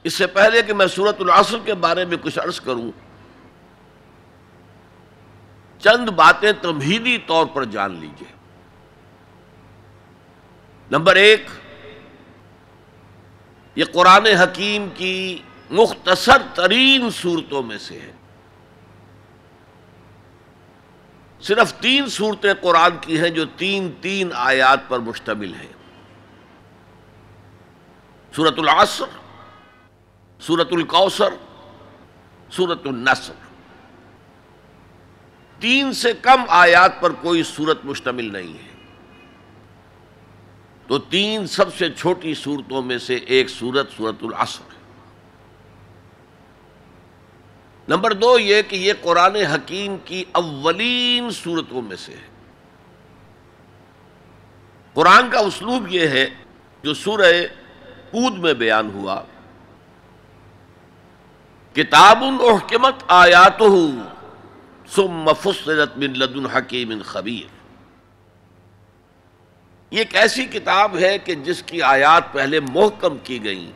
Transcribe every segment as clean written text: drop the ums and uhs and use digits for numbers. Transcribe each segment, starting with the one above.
اس سے پہلے کہ میں سورۃ العصر کے بارے میں کچھ عرض کروں، چند باتیں تمہیدی طور پر جان لیجیے۔ نمبر ایک، یہ قرآن حکیم کی مختصر ترین صورتوں میں سے ہے۔ صرف 3 صورتیں قرآن کی ہیں جو 3 آیات پر مشتمل ہیں۔ سورۃ العصر، سورۃ الکوثر، سورۃ النصر۔ 3 سے کم آیات پر کوئی سورت مشتمل نہیں ہے، تو 3 سب سے چھوٹی صورتوں میں سے ایک سورۃ العصر ہے۔ نمبر 2 یہ کہ یہ قرآن حکیم کی اولین صورتوں میں سے ہے۔ قرآن کا اسلوب یہ ہے جو سورہ ہود میں بیان ہوا، کتاب احکمت آیاتہ ثم فصلت من لدن حکیم خبیر۔ یہ ایک ایسی کتاب ہے کہ جس کی آیات پہلے محکم کی گئیں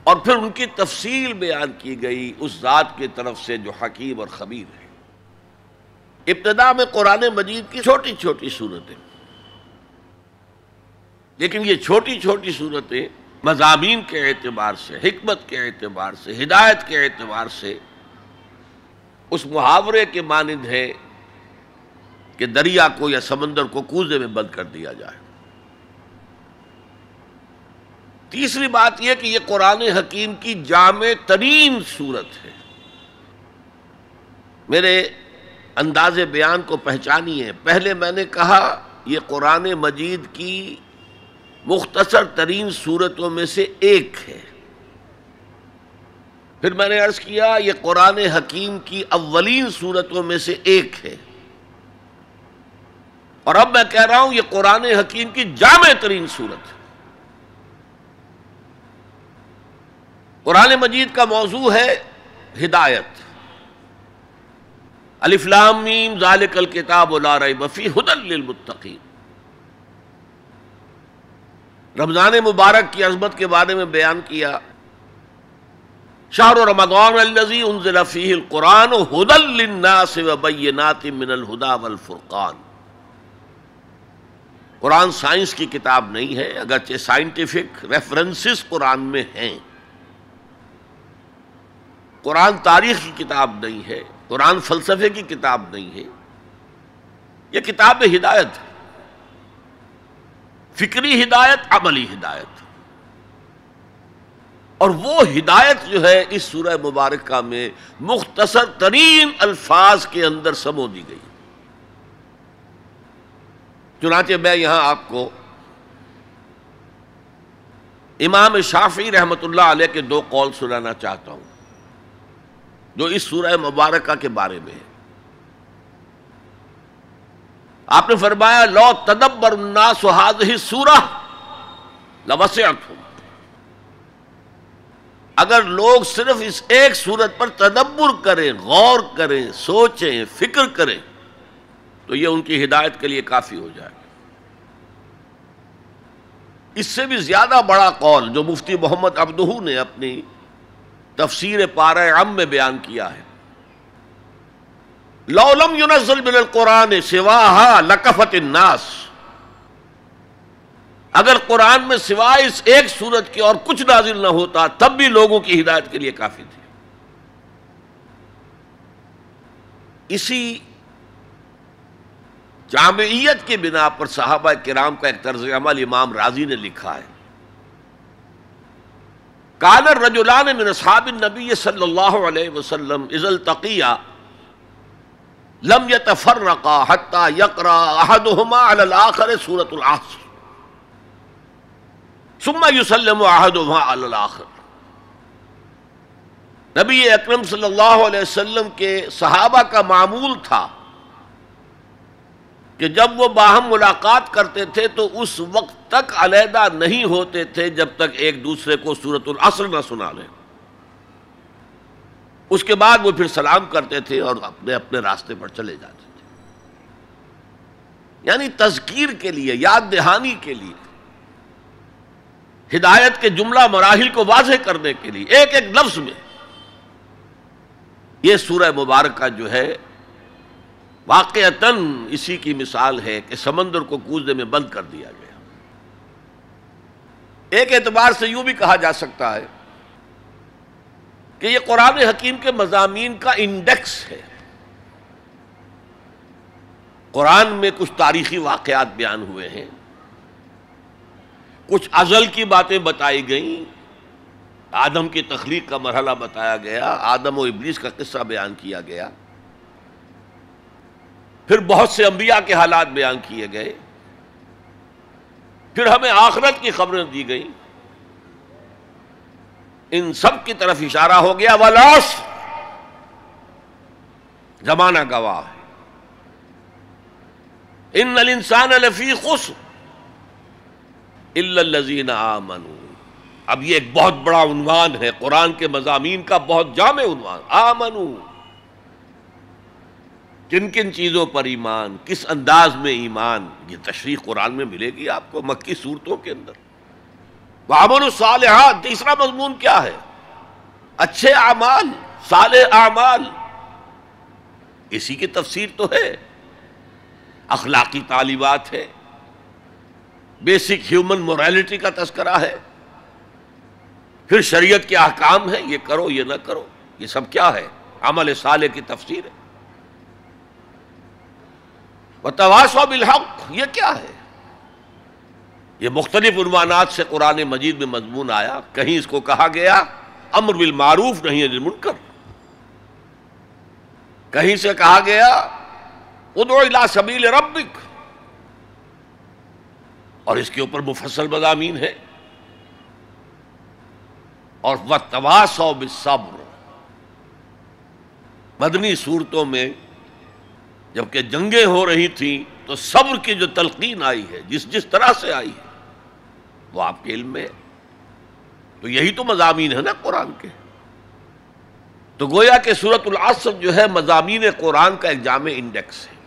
اور پھر ان کی تفصیل بیان کی گئی اس ذات کی طرف سے جو حکیم اور خبیر ہے۔ ابتدا میں قرآن مجید کی چھوٹی چھوٹی صورتیں، لیکن یہ چھوٹی چھوٹی صورتیں مضامین کے اعتبار سے، حکمت کے اعتبار سے، ہدایت کے اعتبار سے اس محاورے کے مانند ہے کہ دریا کو یا سمندر کو کوزے میں بند کر دیا جائے۔ تیسری بات یہ کہ یہ قرآن حکیم کی جامع ترین صورت ہے۔ میرے انداز بیان کو پہچانیے، پہلے میں نے کہا یہ قرآن مجید کی مختصر ترین صورتوں میں سے ایک ہے، پھر میں نے عرض کیا یہ قرآن حکیم کی اولین صورتوں میں سے ایک ہے، اور اب میں کہہ رہا ہوں یہ قرآن حکیم کی جامع ترین صورت ہے۔ قرآن مجید کا موضوع ہے ہدایت۔ الف لام میم ذالک الکتاب لا ریب فیہ ھدی للمتقین۔ رمضان مبارک کی عظمت کے بارے میں بیان کیا، شہر رمضان الذی انزل فیہ القرآن ھدی للناس وبینات من الھدی والفرقان۔ قرآن سائنس کی کتاب نہیں ہے، اگرچہ سائنٹیفک ریفرنسز قرآن میں ہیں۔ قرآن تاریخ کی کتاب نہیں ہے، قرآن فلسفے کی کتاب نہیں ہے، یہ کتاب ہدایت ہے، فکری ہدایت، عملی ہدایت۔ اور وہ ہدایت جو ہے اس سورہ مبارکہ میں مختصر ترین الفاظ کے اندر سمو دی گئی۔ چنانچہ میں یہاں آپ کو امام شافعی رحمۃ اللہ علیہ کے 2 قول سنانا چاہتا ہوں جو اس سورہ مبارکہ کے بارے میں ہے۔ آپ نے فرمایا لو تدبر الناس هذه السورة لوسعتهم۔ اگر لوگ صرف اس ایک سورت پر تدبر کریں، غور کریں، سوچیں، فکر کریں تو یہ ان کی ہدایت کے لیے کافی ہو جائے گا۔ اس سے بھی زیادہ بڑا قول جو مفتی محمد عبدہ نے اپنی تفسیر پارہ عم میں بیان کیا ہے، لو لم ينزل من القرآن سواها لکفت الناس۔ اگر قرآن میں سوائے اس ایک سورت کے اور کچھ نازل نہ ہوتا تب بھی لوگوں کی ہدایت کے لیے کافی تھی۔ اسی جامعیت کی بنا پر صحابہ کرام کا ایک طرز عمل امام راضی نے لکھا ہے، کان الرجلان من اصحاب النبی صلی اللہ علیہ وسلم اذا التقیا لم يتفرقا حتى يقرأ احدهما على الاخر سورة العصر ثم يسلم احدهما على الاخر۔ نبی اکرم صلی اللہ علیہ وسلم کے صحابہ کا معمول تھا کہ جب وہ باہم ملاقات کرتے تھے تو اس وقت تک علیحدہ نہیں ہوتے تھے جب تک ایک دوسرے کو سورۃ العصر نہ سنا لیں۔ اس کے بعد وہ پھر سلام کرتے تھے اور اپنے اپنے راستے پر چلے جاتے تھے، یعنی تذکیر کے لیے، یاد دہانی کے لیے۔ ہدایت کے جملہ مراحل کو واضح کرنے کے لیے ایک ایک لفظ میں یہ سورہ مبارکہ جو ہے واقعتاً اسی کی مثال ہے کہ سمندر کو کوزے میں بند کر دیا گیا۔ ایک اعتبار سے یوں بھی کہا جا سکتا ہے کہ یہ قرآن حکیم کے مضامین کا انڈیکس ہے۔ قرآن میں کچھ تاریخی واقعات بیان ہوئے ہیں، کچھ ازل کی باتیں بتائی گئیں، آدم کی تخلیق کا مرحلہ بتایا گیا، آدم و ابلیس کا قصہ بیان کیا گیا، پھر بہت سے انبیاء کے حالات بیان کیے گئے، پھر ہمیں آخرت کی خبریں دی گئیں۔ ان سب کی طرف اشارہ ہو گیا والعصر، زمانہ گواہ ہے، ان الانسان لفی خسر الا الذین آمنوا۔ اب یہ ایک بہت بڑا عنوان ہے قرآن کے مضامین کا، بہت جامع عنوان، آمنوا، کن کن چیزوں پر ایمان، کس انداز میں ایمان، یہ تشریح قرآن میں ملے گی آپ کو مکی صورتوں کے اندر۔ وعملوا الصالحات، تیسرا مضمون کیا ہے؟ اچھے اعمال، صالح اعمال، اسی کی تفسیر تو ہے، اخلاقی تعلیمات ہے، بیسک ہیومن موریلٹی کا تذکرہ ہے، پھر شریعت کے احکام ہیں، یہ کرو یہ نہ کرو، یہ سب کیا ہے؟ عمل صالح کی تفسیر ہے۔ وتواصوا بالحق، یہ کیا ہے؟ یہ مختلف عنوانات سے قرآن مجید میں مضمون آیا، کہیں اس کو کہا گیا امر بالمعروف نہی عن المنکر، کہیں سے کہا گیا ادعو الی سبیل ربک، اور اس کے اوپر مفصل مضامین ہے، اور وتواصوا بالصبر۔ مدنی صورتوں میں جبکہ جنگیں ہو رہی تھیں تو صبر کی جو تلقین آئی ہے، جس طرح سے آئی ہے وہ آپ کے علم میں ہے، تو یہی تو مضامین ہے نا قرآن کے۔ تو گویا کہ سورۃ العصر جو ہے مضامین قرآن کا ایک جامع انڈیکس ہے۔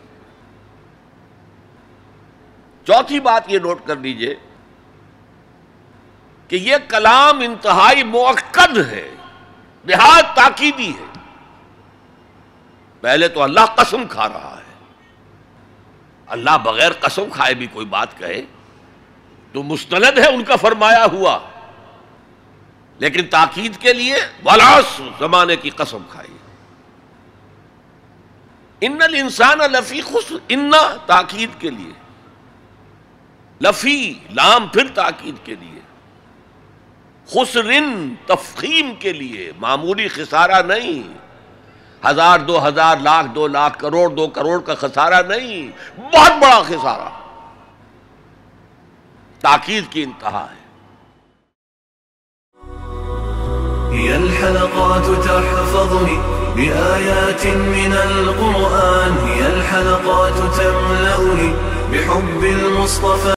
چوتھی بات یہ نوٹ کر لیجئے کہ یہ کلام انتہائی مؤکد ہے، نہایت تاکیدی ہے۔ پہلے تو اللہ قسم کھا رہا ہے، اللہ بغیر قسم کھائے بھی کوئی بات کہے تو مستند ہے ان کا فرمایا ہوا، لیکن تاکید کے لیے والعصر، زمانے کی قسم کھائی۔ ان الانسان لفی خسر، ان تاکید کے لیے، لفی لام پھر تاکید کے لیے، خسرن تفخیم کے لیے، معمولی خسارہ نہیں، 1000 2000 لاکھ 2 لاکھ کروڑ 2 کروڑ کا خسارہ نہیں، بہت بڑا خسارہ، تاکید کی انتہا ہے۔ هي الحلقات تحفظني بآيات من القرآن، هي الحلقات تملأني بحب المصطفى